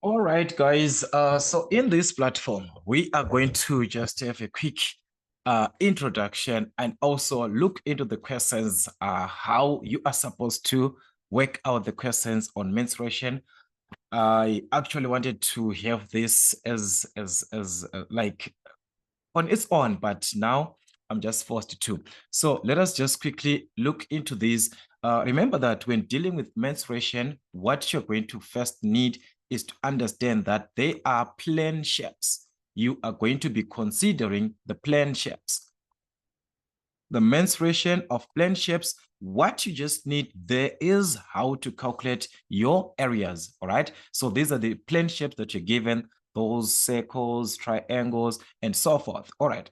All right, guys. So in this platform, we are going to just have a quick introduction and also look into the questions, how you are supposed to work out the questions on mensuration. I actually wanted to have this as like on its own, but now I'm just forced to. So let us just quickly look into these. Remember that when dealing with mensuration, what you're going to first need is to understand that they are plane shapes. You are going to be considering the plane shapes. The mensuration of plane shapes, what you just need there is how to calculate your areas, all right? So these are the plane shapes that you're given, those circles, triangles, and so forth, all right?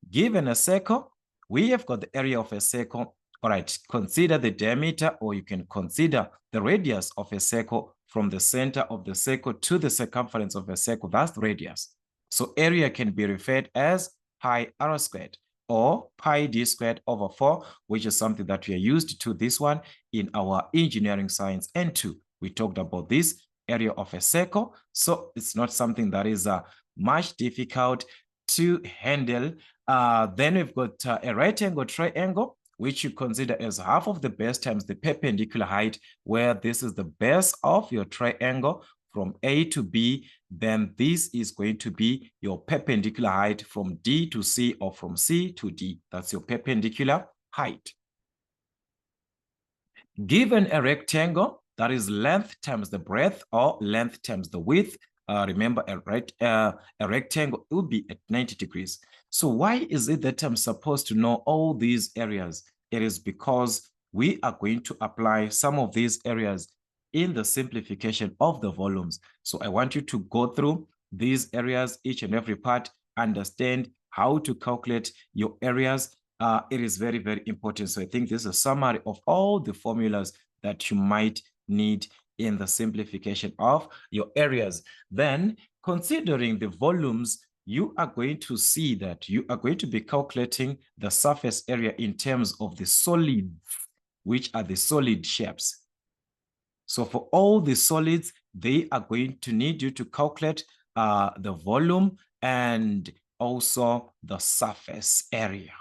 Given a circle, we have got the area of a circle. All right, consider the diameter, or you can consider the radius of a circle from the center of the circle to the circumference of a circle. That's the radius. So area can be referred as pi r squared or pi d squared over 4, which is something that we are used to this one in our engineering science N2. We talked about this area of a circle. So it's not something that is much difficult to handle. Then we've got a right angle triangle, which you consider as half of the base times the perpendicular height, where this is the base of your triangle from A to B. Then this is going to be your perpendicular height from D to C or from C to D. That's your perpendicular height. Given a rectangle, that is length times the breadth or length times the width. Remember, a rectangle will be at 90 degrees. So why is it that I'm supposed to know all these areas? It is because we are going to apply some of these areas in the simplification of the volumes. So I want you to go through these areas, each and every part, understand how to calculate your areas. It is very, very important. So I think this is a summary of all the formulas that you might need in the simplification of your areas. Then, considering the volumes, you are going to see that you are going to be calculating the surface area in terms of the solids, which are the solid shapes. So for all the solids, they are going to need you to calculate the volume and also the surface area.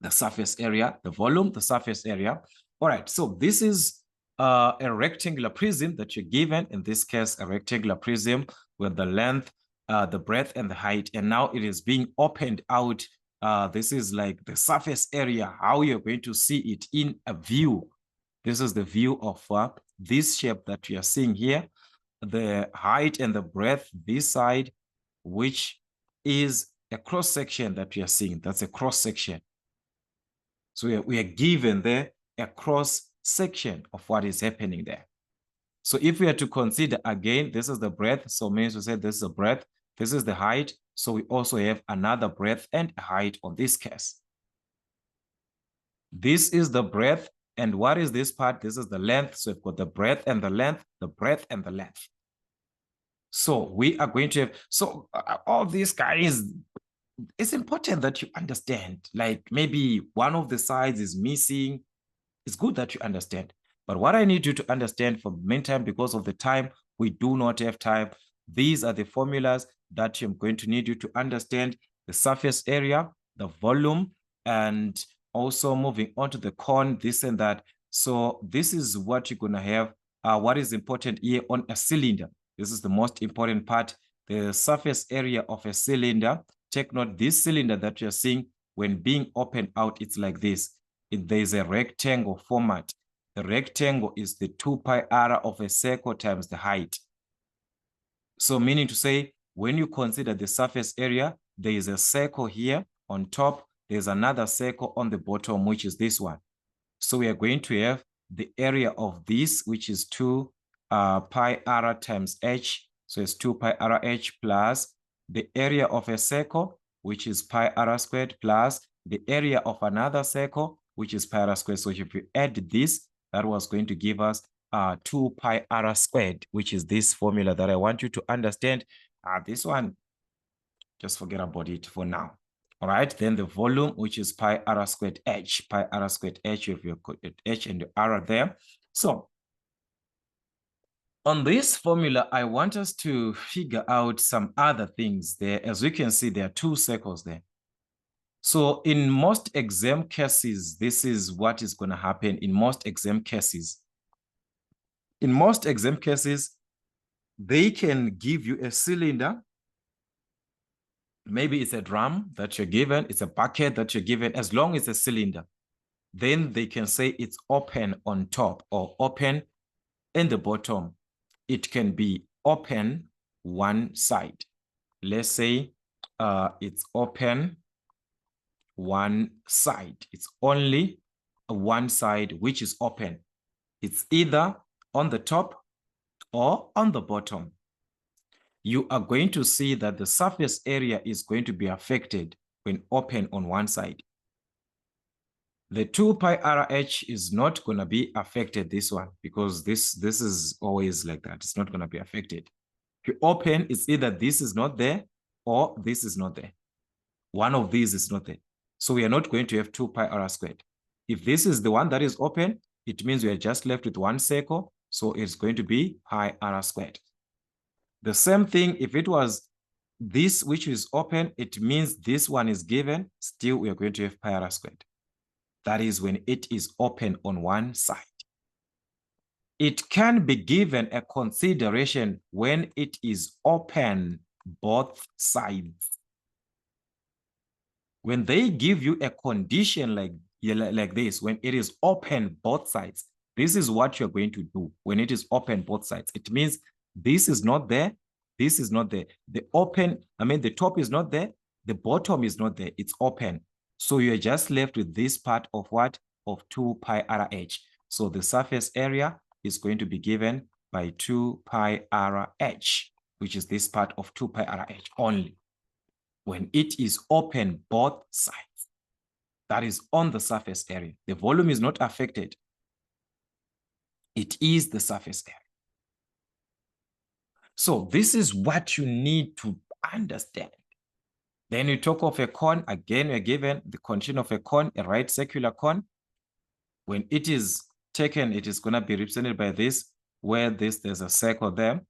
The surface area, the volume, the surface area. All right, so this is a rectangular prism that you're given, in this case, a rectangular prism with the length, the breadth, and the height. And now it is being opened out. This is like the surface area, how you're going to see it in a view. This is the view of this shape that you are seeing here. The height and the breadth, this side, which is a cross section that we are seeing. That's a cross section. So we are given there a cross section of what is happening there. So if we are to consider again, this is the breadth. So means we say this is the breadth. This is the height. So we also have another breadth and height on this case. This is the breadth. And what is this part? This is the length. So we've got the breadth and the length, the breadth and the length. So we are going to have, so all these guys, it's important that you understand, like maybe one of the sides is missing. It's good that you understand. But what I need you to understand for the meantime, because of the time, we do not have time. These are the formulas that I'm going to need you to understand: the surface area, the volume, and also moving on to the cone, this and that. So this is what you're going to have. What is important here on a cylinder? This is the most important part. The surface area of a cylinder. Take note, this cylinder that you're seeing, when being opened out, it's like this. There's a rectangle format. The rectangle is the 2 pi r of a circle times the height. So meaning to say, when you consider the surface area, there is a circle here on top. There's another circle on the bottom, which is this one. So we are going to have the area of this, which is 2 pi r times h. So it's 2 pi r h plus the area of a circle, which is pi r squared, plus the area of another circle, which is pi r squared. So if you add this, that was going to give us 2 pi r squared, which is this formula that I want you to understand. This one, just forget about it for now. All right, then the volume, which is pi r squared h, pi r squared h, if you put h and the r there. So On this formula, I want us to figure out some other things there. As we can see, there are two circles there. So in most exam cases, this is what is going to happen in most exam cases. In most exam cases, they can give you a cylinder. Maybe it's a drum that you're given, it's a bucket that you're given, as long as it's a cylinder. Then they can say it's open on top or open in the bottom. It can be open one side. Let's say it's open one side. It's only one side which is open. It's either on the top or on the bottom. You are going to see that the surface area is going to be affected when open on one side. The 2 pi RH is not going to be affected, this one, because this is always like that. It's not going to be affected. If you open, it's either this is not there or this is not there. One of these is not there. So we are not going to have 2 pi r squared. If this is the one that is open, it means we are just left with one circle. So it's going to be pi r squared. The same thing, if it was this which is open, it means this one is given. Still, we are going to have pi r squared. That is when it is open on one side. It can be given a consideration when it is open both sides. When they give you a condition like this, when it is open both sides, this is what you're going to do when it is open both sides. It means this is not there, this is not there. The top is not there, the bottom is not there, it's open. So you're just left with this part of what? Of 2 pi RH. So the surface area is going to be given by 2 pi RH, which is this part of 2 pi RH only. When it is open both sides, that is on the surface area. The volume is not affected. It is the surface area. So this is what you need to understand. Then you talk of a cone. Again, we're given the condition of a cone, a right circular cone. When it is taken, it is going to be represented by this, where there's a circle there.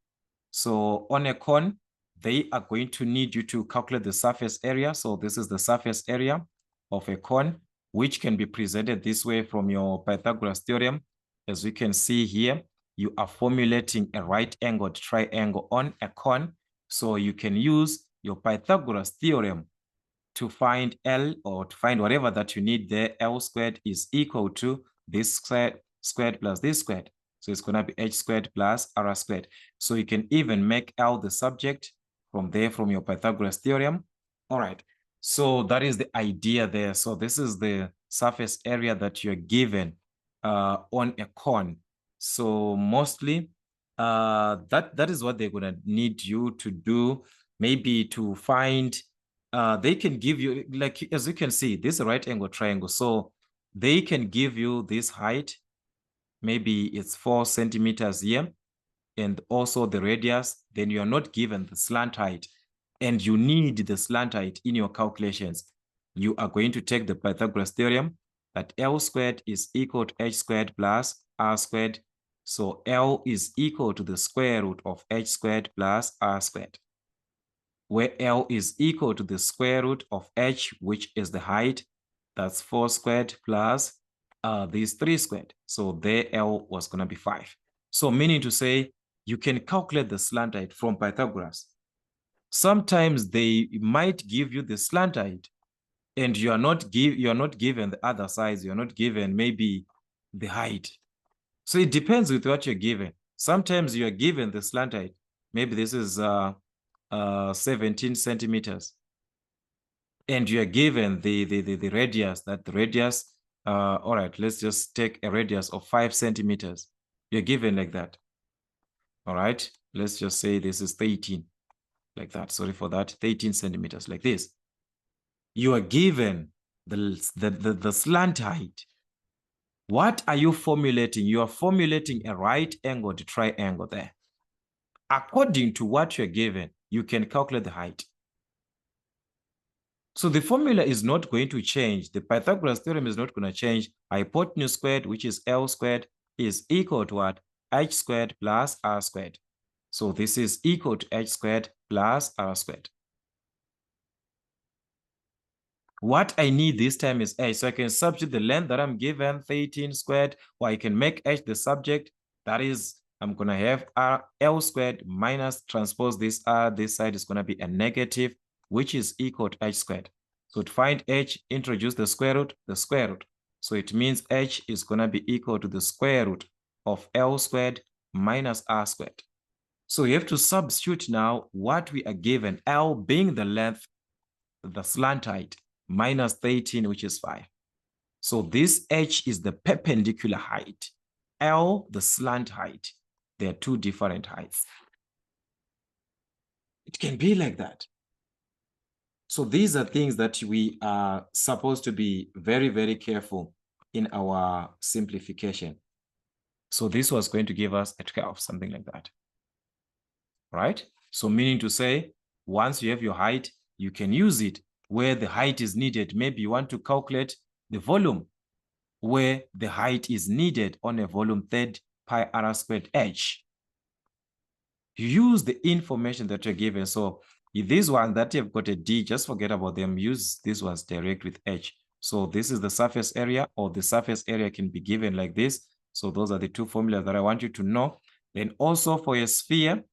So on a cone, they are going to need you to calculate the surface area. So this is the surface area of a cone, which can be presented this way from your Pythagoras theorem. As we can see here, you are formulating a right-angled triangle on a cone. So you can use your Pythagoras theorem to find L, or to find whatever that you need there. L squared is equal to this squared plus this squared. So it's going to be h squared plus r squared. So you can even make L the subject from there, from your Pythagoras theorem. All right. So that is the idea there. So this is the surface area that you're given on a cone. So mostly that is what they're going to need you to do, maybe to find. They can give you, like, as you can see, this is a right angle triangle. So they can give you this height. Maybe it's 4 centimeters here, and also the radius. Then you are not given the slant height, and you need the slant height in your calculations. You are going to take the Pythagoras theorem that L squared is equal to h squared plus r squared. So L is equal to the square root of h squared plus r squared, where L is equal to the square root of h, which is the height. That's 4 squared plus this 3 squared. So there L was going to be 5. So meaning to say, you can calculate the slant height from Pythagoras. Sometimes they might give you the slant height, and you are not given the other sides. You're not given maybe the height. So it depends with what you're given. Sometimes you are given the slant height. Maybe this is 17 centimeters. And you are given the radius, that the radius, all right, let's just take a radius of 5 centimeters. You're given like that. All right, let's just say this is 13, like that. Sorry for that, 13 centimeters, like this. You are given the slant height. What are you formulating? You are formulating a right-angled triangle there. According to what you're given, you can calculate the height. So the formula is not going to change. The Pythagoras theorem is not going to change. Hypotenuse squared, which is L squared, is equal to what? h squared plus r squared. So this is equal to h squared plus r squared. What I need this time is h. So I can substitute the length that I'm given, 13 squared, or I can make h the subject. That is, I'm going to have l squared minus transpose this r. This side is going to be a negative, which is equal to h squared. So to find h, introduce the square root. So it means h is going to be equal to the square root of l squared minus r squared. So you have to substitute now what we are given, l being the length, the slant height, minus 13, which is 5. So this h is the perpendicular height, l the slant height. They are two different heights. It can be like that. So these are things that we are supposed to be very, very careful in our simplification. So this was going to give us a 12, something like that. Right? So meaning to say, once you have your height, you can use it where the height is needed. Maybe you want to calculate the volume where the height is needed on a volume 3 pi r squared h. You use the information that you're given. So if this one that you've got a d, just forget about them. Use this one's direct with h. So this is the surface area, or the surface area can be given like this. So those are the two formulas that I want you to know. Then also for a sphere,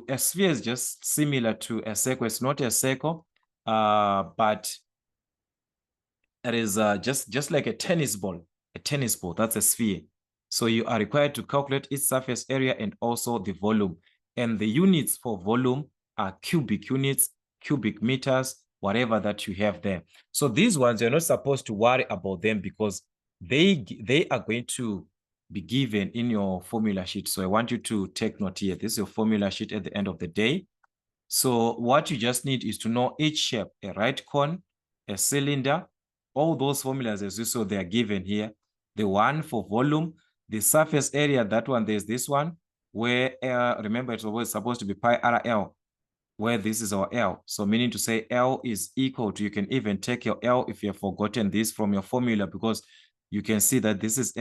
a sphere is just similar to a circle. It's not a circle, but it is just like a tennis ball. That's a sphere. So you are required to calculate its surface area and also the volume. And the units for volume are cubic units, cubic meters, whatever that you have there. So these ones, you're not supposed to worry about them because they are going to be given in your formula sheet. So I want you to take note here. This is your formula sheet at the end of the day. So what you just need is to know each shape, a right cone, a cylinder, all those formulas as you saw, they are given here. The one for volume, the surface area, that one, there's this one, where, remember, it's always supposed to be pi RL, where this is our L. So meaning to say L is equal to, you can even take your L if you have forgotten this from your formula, because you can see that this is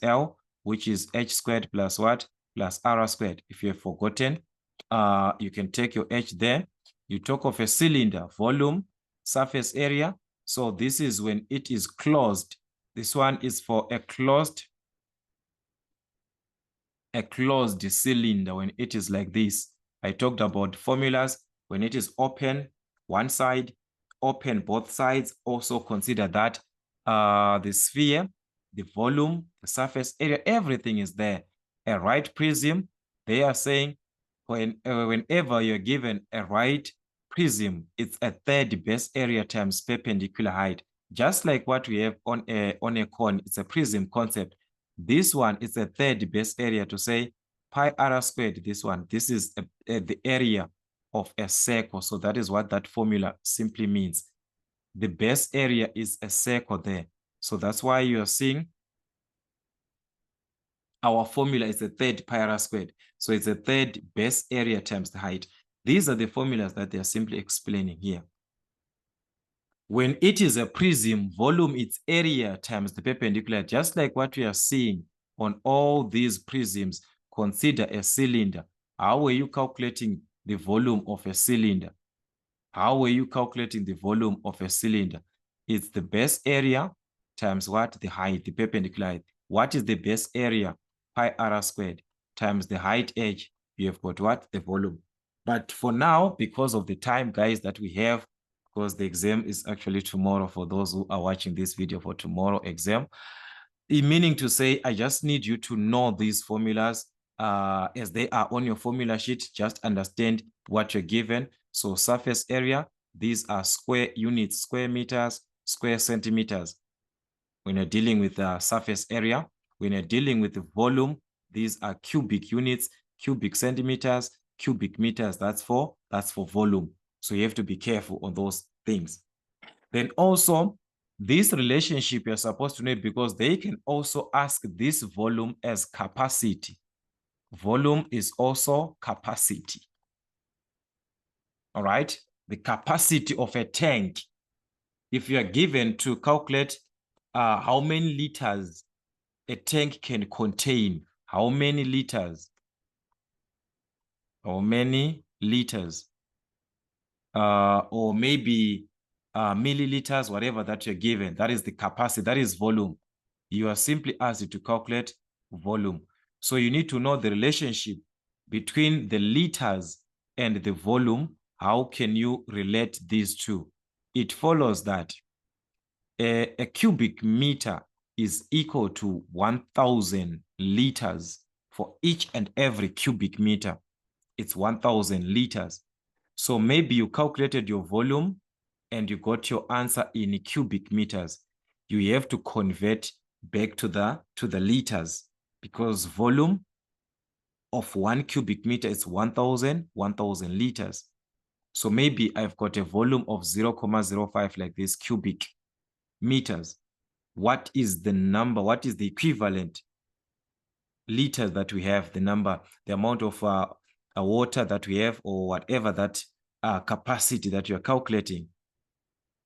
L, which is h squared plus what? Plus r squared. If you have forgotten, you can take your h there. You talk of a cylinder, volume, surface area. So this is when it is closed. This one is for a closed cylinder when it is like this. I talked about formulas. When it is open, one side, open both sides. Also consider that the sphere, the volume, the surface area, everything is there. A right prism, they are saying whenever you're given a right prism, it's a third base area times perpendicular height. Just like what we have on a cone, it's a prism concept. This one is a third base area to say pi r squared. This one, this is the area of a circle. So that is what that formula simply means. The base area is a circle there. So that's why you are seeing our formula is a third pi r squared. So it's a third base area times the height. These are the formulas that they are simply explaining here. When it is a prism, volume, its area times the perpendicular, just like what we are seeing on all these prisms. Consider a cylinder. How were you calculating the volume of a cylinder? How were you calculating the volume of a cylinder? It's the base area times what? The height, the perpendicular height. What is the base area? Pi r squared times the height h. You have got what? The volume. But for now, because of the time, guys, that we have, because the exam is actually tomorrow for those who are watching this video for tomorrow exam, meaning to say, I just need you to know these formulas as they are on your formula sheet. Just understand what you're given. So surface area, these are square units, square meters, square centimeters. When you're dealing with the surface area, when you're dealing with the volume, these are cubic units, cubic centimeters, cubic meters. That's for volume. So you have to be careful on those things. Then also, this relationship you're supposed to know, because they can also ask this volume as capacity. Volume is also capacity. All right? The capacity of a tank. If you are given to calculate how many liters a tank can contain, how many liters? How many liters? Or maybe milliliters, whatever that you're given. That is the capacity, that is volume. You are simply asked to calculate volume. So you need to know the relationship between the liters and the volume. How can you relate these two? It follows that a cubic meter is equal to 1,000 liters. For each and every cubic meter, it's 1,000 liters. So maybe you calculated your volume and you got your answer in cubic meters. You have to convert back to the liters, because volume of 1 cubic meter is 1,000 liters. So maybe I've got a volume of 0.05 like this cubic meters. What is the number? What is the equivalent liters that we have? The number, the amount of water that we have, or whatever that capacity that you're calculating.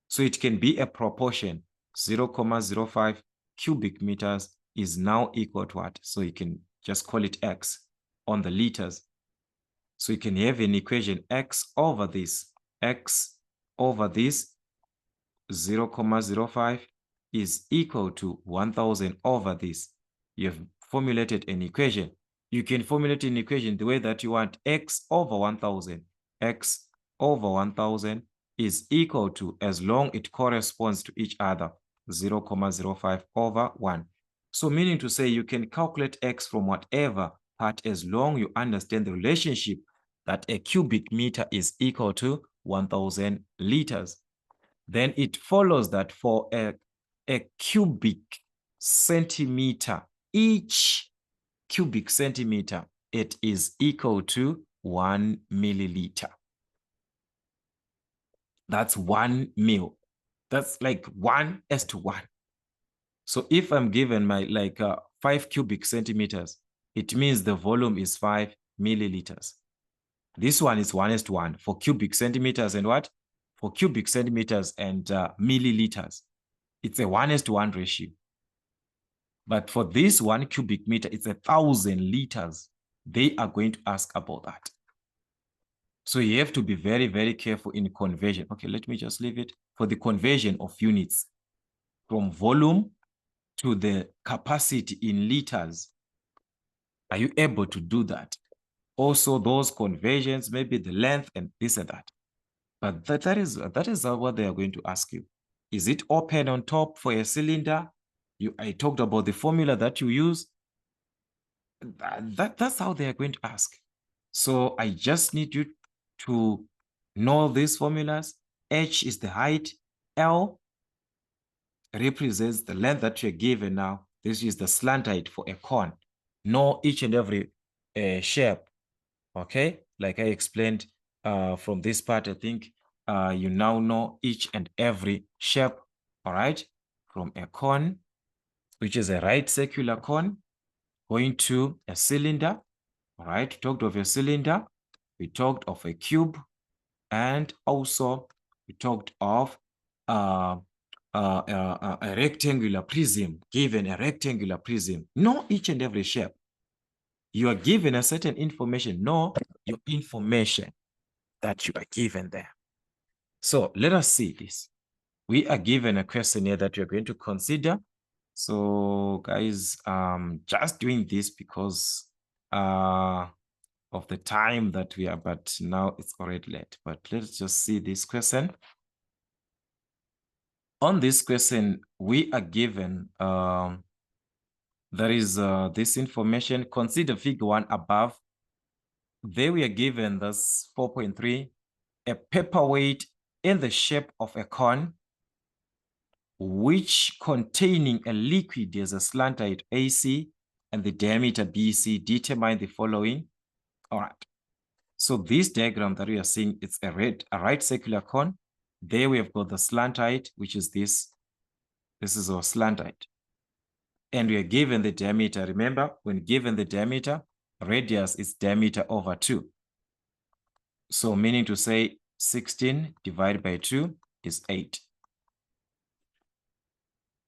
So it can be a proportion. 0.05 cubic meters is now equal to what? So you can just call it X on the liters. So you can have an equation X over this 0.05 is equal to 1,000 over this. You have formulated an equation. You can formulate an equation the way that you want. X over 1,000. X over 1,000 is equal to, as long it corresponds to each other, 0.05 over 1. So meaning to say you can calculate X from whatever part, as long you understand the relationship that a cubic meter is equal to 1,000 liters. Then it follows that for a cubic centimeter, each cubic centimeter, it is equal to 1 milliliter. That's 1 mil. That's like 1:1. So if I'm given my 5 cubic centimeters, it means the volume is 5 milliliters. This one is 1:1 for cubic centimeters and what? For cubic centimeters and milliliters. It's a 1:1 ratio. But for this 1 cubic meter, it's 1,000 liters. They are going to ask about that. So you have to be very, very careful in conversion. Okay, let me just leave it. For the conversion of units from volume to the capacity in liters, are you able to do that? Also, those conversions, maybe the length and this and that. But that is what they are going to ask you. Is it open on top for a cylinder? I talked about the formula that you use. That's how they are going to ask. So I just need you to know these formulas. H is the height. L represents the length that you're given now. This is the slant height for a cone. Know each and every shape. Okay, like I explained from this part, I think you now know each and every shape. All right, from a cone, which is a right circular cone, going to a cylinder. All right, we talked of a cylinder, we talked of a cube, and also we talked of a rectangular prism. Given a rectangular prism, know each and every shape. You are given a certain information, know your information that you are given there. So let us see this. We are given a question here that we are going to consider. So guys, just doing this because of the time that we are, but now it's already late. But let's just see this question. On this question, we are given, there is this information. Consider figure 1 above. There we are given this 4.3, a paperweight in the shape of a cone, which containing a liquid as a slant height AC and the diameter BC. Determine the following. All right. So this diagram that we are seeing, it's a right circular cone. There we have got the slant height, which is this. This is our slant height. And we are given the diameter. Remember, when given the diameter, radius is diameter over 2. So meaning to say 16 divided by 2 is 8.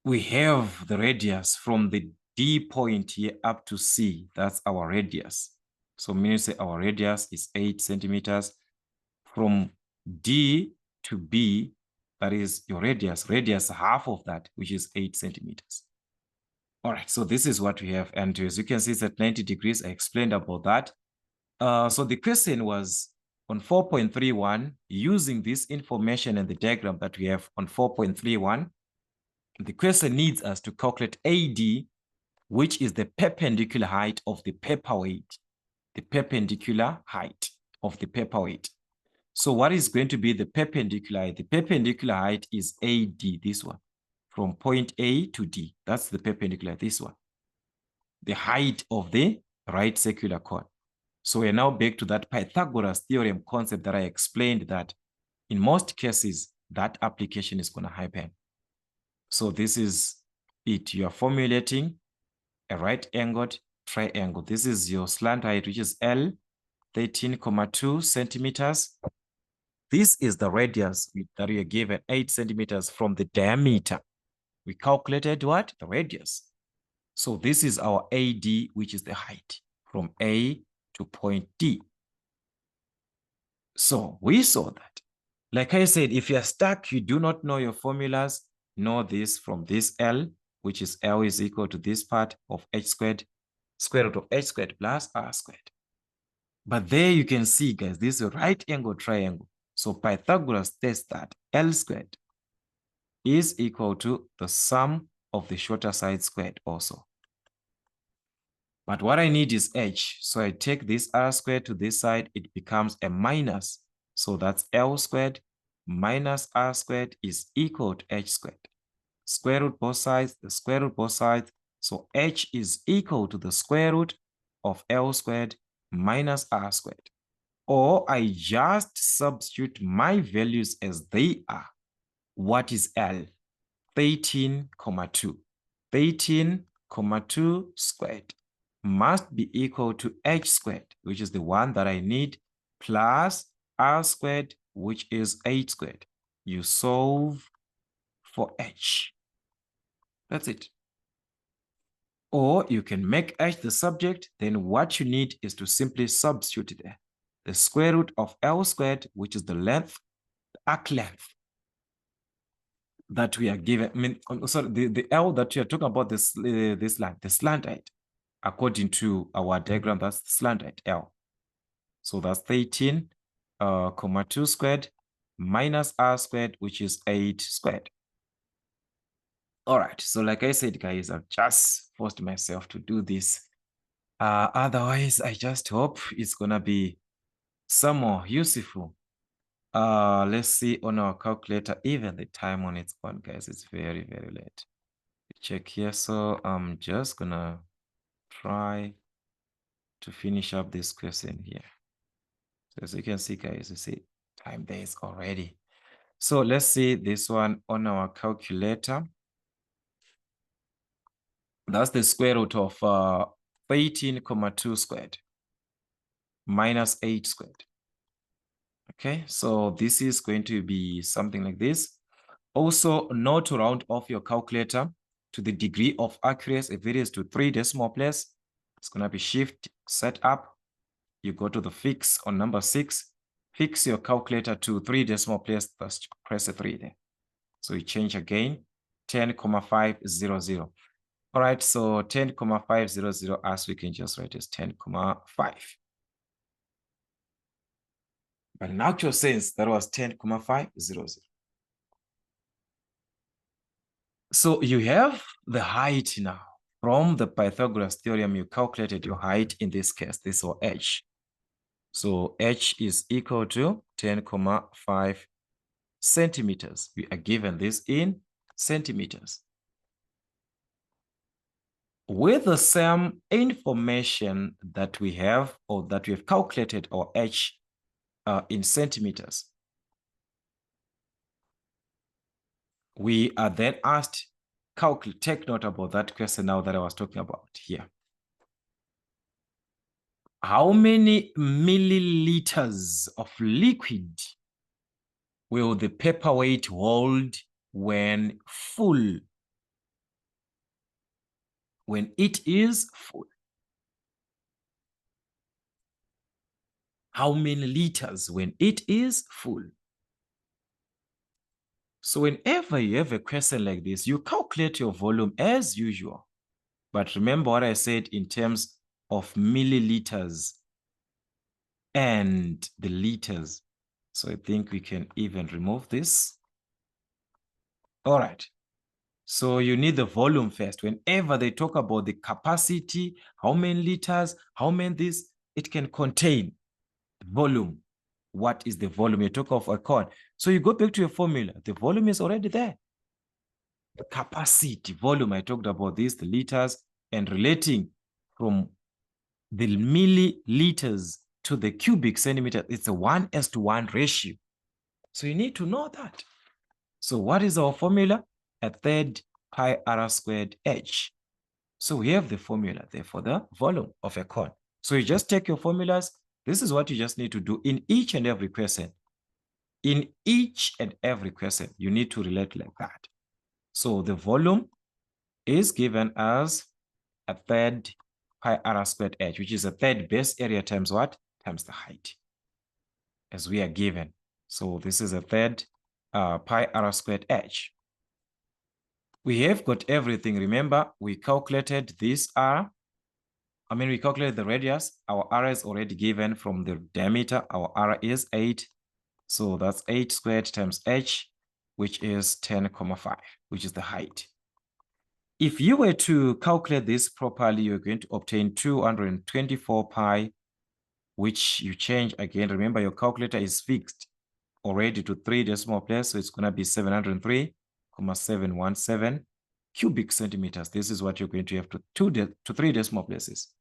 We have the radius from the D point here up to C, that's our radius. So meaning say our radius is 8 centimeters. From D to B, that is your radius, half of that, which is 8 centimeters. All right, so this is what we have. And as you can see, it's at 90 degrees. I explained about that. So the question was on 4.31, using this information and the diagram that we have on 4.31, the question needs us to calculate AD, which is the perpendicular height of the paperweight, the perpendicular height of the paperweight. So what is going to be the perpendicular height? The perpendicular height is AD, this one, from point A to D. That's the perpendicular, this one. The height of the right circular cone. So we're now back to that Pythagoras theorem concept that I explained, that in most cases, that application is going to happen. So this is it. You are formulating a right-angled triangle. This is your slant height, which is L, 13,2 centimeters. This is the radius that we are given, 8 centimeters from the diameter. We calculated what? The radius. So this is our AD, which is the height from A to point D. So we saw that. Like I said, if you're stuck, you do not know your formulas, know this from this L, which is L is equal to this part of h squared, square root of h squared plus r squared. But there you can see, guys, this is a right angle triangle. So Pythagoras states that L squared is equal to the sum of the shorter side squared also. But what I need is h. So I take this r squared to this side, it becomes a minus. So that's L squared minus r squared is equal to h squared. Square root both sides, the square root both sides. So h is equal to the square root of L squared minus r squared. Or I just substitute my values as they are. What is L? 13,2. 13,2 squared must be equal to h squared, which is the one that I need, plus r squared, which is 8 squared. You solve for h. That's it. Or you can make h the subject, then what you need is to simply substitute there. The square root of L squared, which is the length, the arc length that we are given. I mean, sorry, the L that you are talking about, this line, the slant height, according to our diagram, that's the slant height L. So that's 13,2 squared minus r squared, which is 8 squared. All right, so like I said, guys, I've just forced myself to do this. Otherwise, I just hope it's gonna be some more useful. Let's see on our calculator, even the time on its own, guys, it's very, very late. Check here. So I'm just gonna try to finish up this question here. So as you can see, guys, you see time there is already. So let's see this one on our calculator. That's the square root of 13,2 squared minus 8 squared. Okay, so this is going to be something like this. Also, note to round off your calculator to the degree of accuracy. If it is to 3 decimal place, it's going to be shift, set up. You go to the fix on number 6, fix your calculator to 3 decimal place, just press a 3 there. So you change again, 10,500. All right, so 10,500, as we can just write as 10,5. But in actual sense, that was 10,500. So you have the height now. From the Pythagoras theorem, you calculated your height in this case. This was h. So h is equal to 10,5 centimeters. We are given this in centimeters. With the same information that we have, or that we have calculated our h in centimeters, we are then asked, take note about that question now that I was talking about here. How many milliliters of liquid will the paperweight hold when full? when it is full. How many liters when it is full? So whenever you have a question like this, you calculate your volume as usual. But remember what I said in terms of milliliters and the liters. So I think we can even remove this. All right. So you need the volume first. Whenever they talk about the capacity, how many liters, how many this, it can contain volume. What is the volume? You talk of a corn. So you go back to your formula. The volume is already there. The capacity, volume, I talked about this, the liters, and relating from the milliliters to the cubic centimeter, it's a 1:1 ratio. So you need to know that. So what is our formula? A third pi r squared h. So we have the formula there for the volume of a cone. So you just take your formulas. This is what you just need to do in each and every question. In each and every question, you need to relate like that. So the volume is given as a third pi r squared h, which is a third base area times what? Times the height, as we are given. So this is a third pi r squared h. We have got everything. Remember, we calculated this r. We calculated the radius. Our r is already given from the diameter. Our r is 8. So that's 8 squared times h, which is 10,5, which is the height. If you were to calculate this properly, you're going to obtain 224 pi, which you change again. Remember, your calculator is fixed already to 3 decimal places, so it's going to be 703,717 cubic centimeters. This is what you're going to have to 3 decimal places.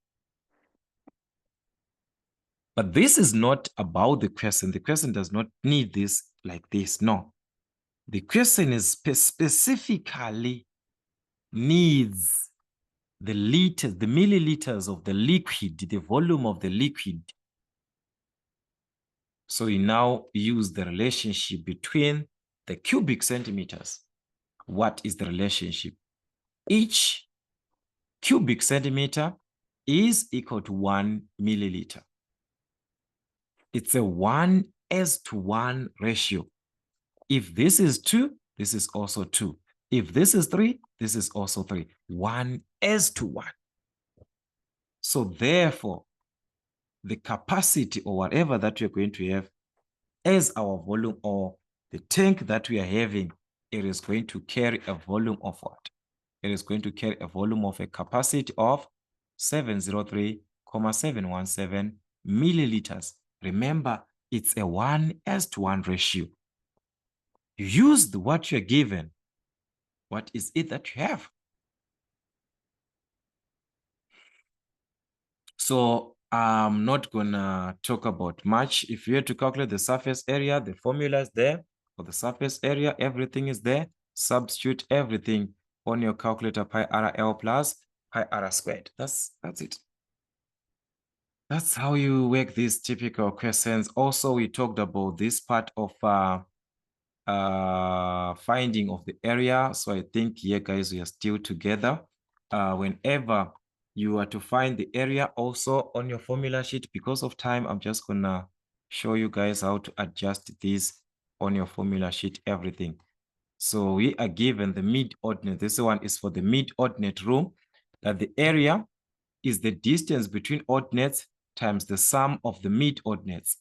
But this is not about the question. The question does not need this like this. No. The question is specifically needs the liters, the milliliters of the liquid, the volume of the liquid. So we now use the relationship between the cubic centimeters. What is the relationship? Each cubic centimeter is equal to 1 milliliter. It's a 1:1 ratio. If this is 2, this is also 2. If this is 3, this is also 3. 1:1. So therefore, the capacity or whatever that we're going to have as our volume, or the tank that we are having, it is going to carry a volume of what? It is going to carry a volume of a capacity of 703,717 milliliters. Remember, it's a 1:1 ratio. Use what you're given. What is it that you have? So I'm not gonna talk about much. If you had to calculate the surface area, the formula is there. For the surface area, everything is there. Substitute everything on your calculator, pi RL plus pi R squared. That's it. That's how you work these typical questions. Also, we talked about this part of finding of the area. So I think here, guys, we are still together. Whenever you are to find the area also on your formula sheet, because of time, I'm just gonna show you guys how to adjust this on your formula sheet, everything. So we are given the mid-ordinate. This one is for the mid-ordinate rule, that the area is the distance between ordinates times the sum of the mid-ordinates,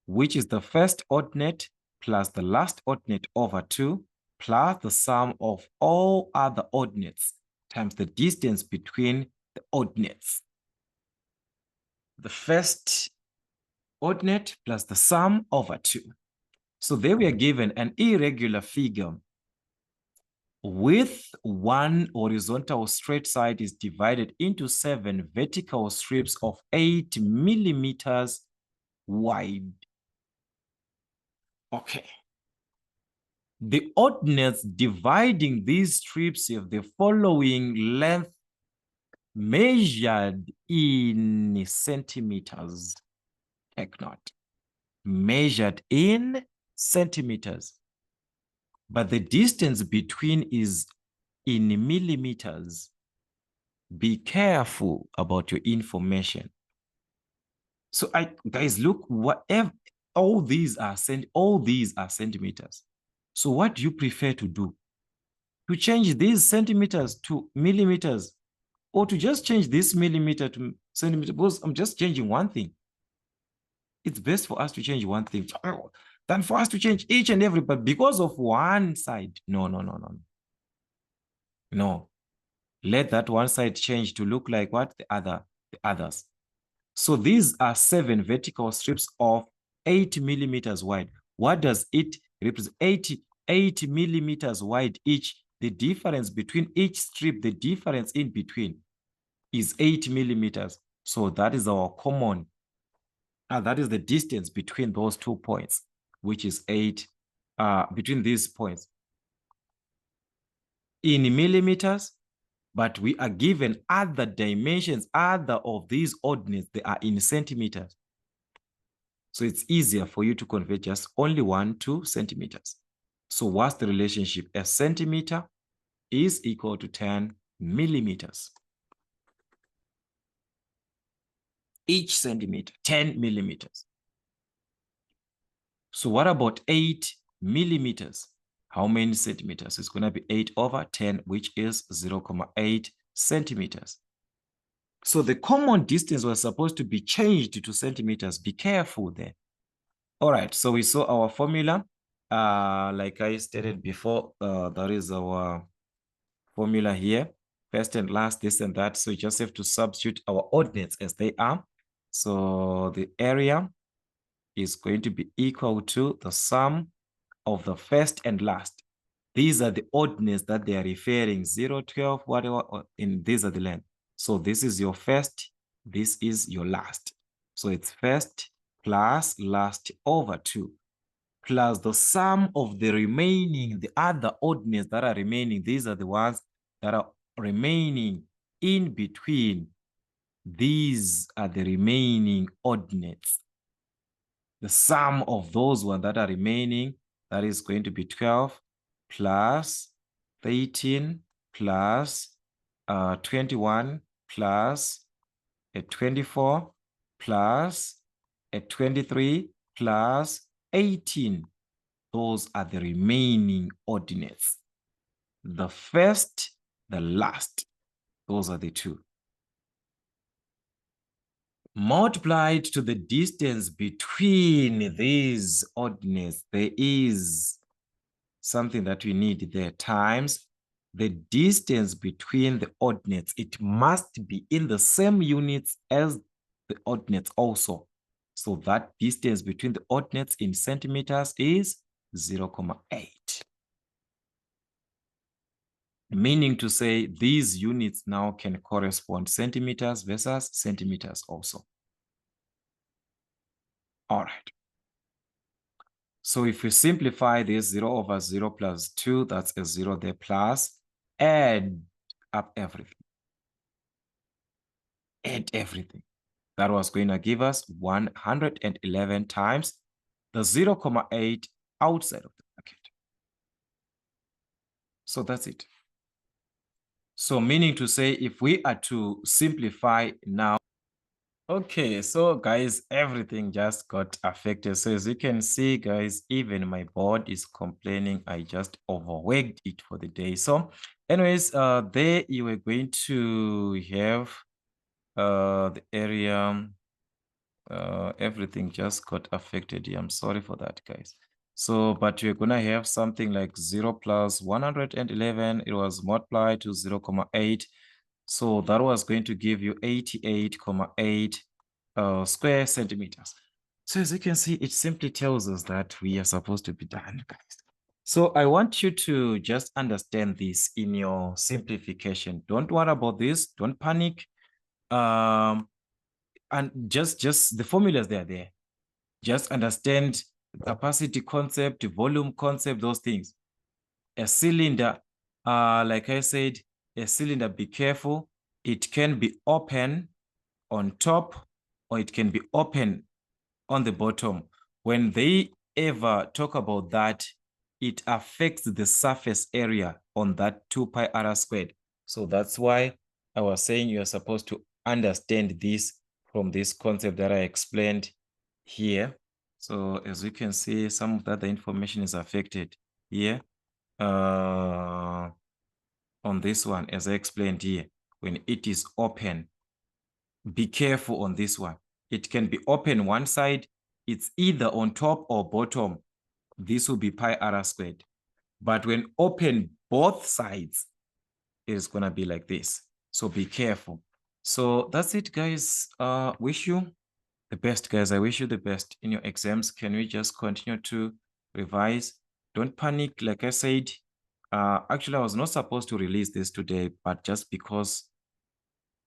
which is the first ordinate plus the last ordinate over 2 plus the sum of all other ordinates times the distance between the ordinates. The first ordinate plus the sum over 2. So there we are given an irregular figure with one horizontal straight side is divided into 7 vertical strips of 8 millimeters wide. Okay. The ordinates dividing these strips have the following length measured in centimeters. Take note. Measured in centimeters. But the distance between is in millimeters. Be careful about your information. So guys, look, whatever, all these are centimeters. So what do you prefer to do? To change these centimeters to millimeters, or to just change this millimeter to centimeter? Because I'm just changing one thing. It's best for us to change one thing than for us to change each and every, but because of one side. No. No. Let that one side change to look like what? The others. So these are 7 vertical strips of 8 millimeters wide. What does it represent? 8 millimeters wide each. The difference between each strip, the difference in between is 8 millimeters. So that is our common, that is the distance between those 2 points, which is 8, between these points in millimeters, but we are given other dimensions, other of these ordinates, they are in centimeters. So it's easier for you to convert just only 1 to centimeters. So what's the relationship? A centimeter is equal to 10 millimeters. Each centimeter, 10 millimeters. So what about 8 millimeters? How many centimeters? It's going to be 8 over 10, which is 0.8 centimeters. So the common distance was supposed to be changed to centimeters. Be careful there. All right, so we saw our formula. Like I stated before, that is our formula here. First and last, this and that. So you just have to substitute our ordinates as they are. So the area is going to be equal to the sum of the first and last. These are the ordinates that they are referring, 0, 12, whatever, and these are the length. So this is your first, this is your last. So it's first plus last over 2, plus the sum of the remaining, the other ordinates that are remaining. These are the ones that are remaining in between. These are the remaining ordinates. The sum of those ones that are remaining, that is going to be 12 plus 13 plus 21 plus a 24 plus a 23 plus 18. Those are the remaining ordinates. The first, the last, those are the two. Multiplied to the distance between these ordinates, there is something that we need there, times the distance between the ordinates. It must be in the same units as the ordinates also. So that distance between the ordinates in centimeters is 0.8. Meaning to say these units now can correspond centimeters versus centimeters also. All right. So if we simplify this, 0 over 0 plus 2, that's a 0 there, plus add up everything. Add everything. That was going to give us 111 times the 0.8 outside of the bracket. So that's it. So meaning to say, if we are to simplify now, okay, so guys, everything just got affected. So as you can see, guys, even my board is complaining. I just overworked it for the day. So anyways, there you were going to have the area, everything just got affected here. I'm sorry for that, guys. So, but you're gonna have something like 0 plus 111. It was multiplied to 0.8. So that was going to give you 88.8 square centimeters. So as you can see, it simply tells us that we are supposed to be done, guys. So I want you to just understand this in your simplification. Don't worry about this. Don't panic. And just the formulas, they are there. Just understand capacity concept, volume concept, those things. A cylinder, like I said, a cylinder, be careful. It can be open on top or it can be open on the bottom. When they ever talk about that, it affects the surface area on that 2 pi r squared. So that's why I was saying you are supposed to understand this from this concept that I explained here. So as you can see, some of the other information is affected here. On this one, as I explained here, when it is open, be careful on this one. It can be open one side, it's either on top or bottom. This will be pi r squared. But when open both sides, it is going to be like this. So be careful. So that's it, guys. Wish you the best, guys. I wish you the best in your exams. Can we just continue to revise? Don't panic. Like I said, actually, I was not supposed to release this today, but just because,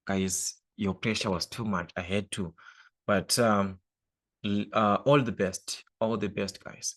guys, your pressure was too much, I had to. But all the best, guys.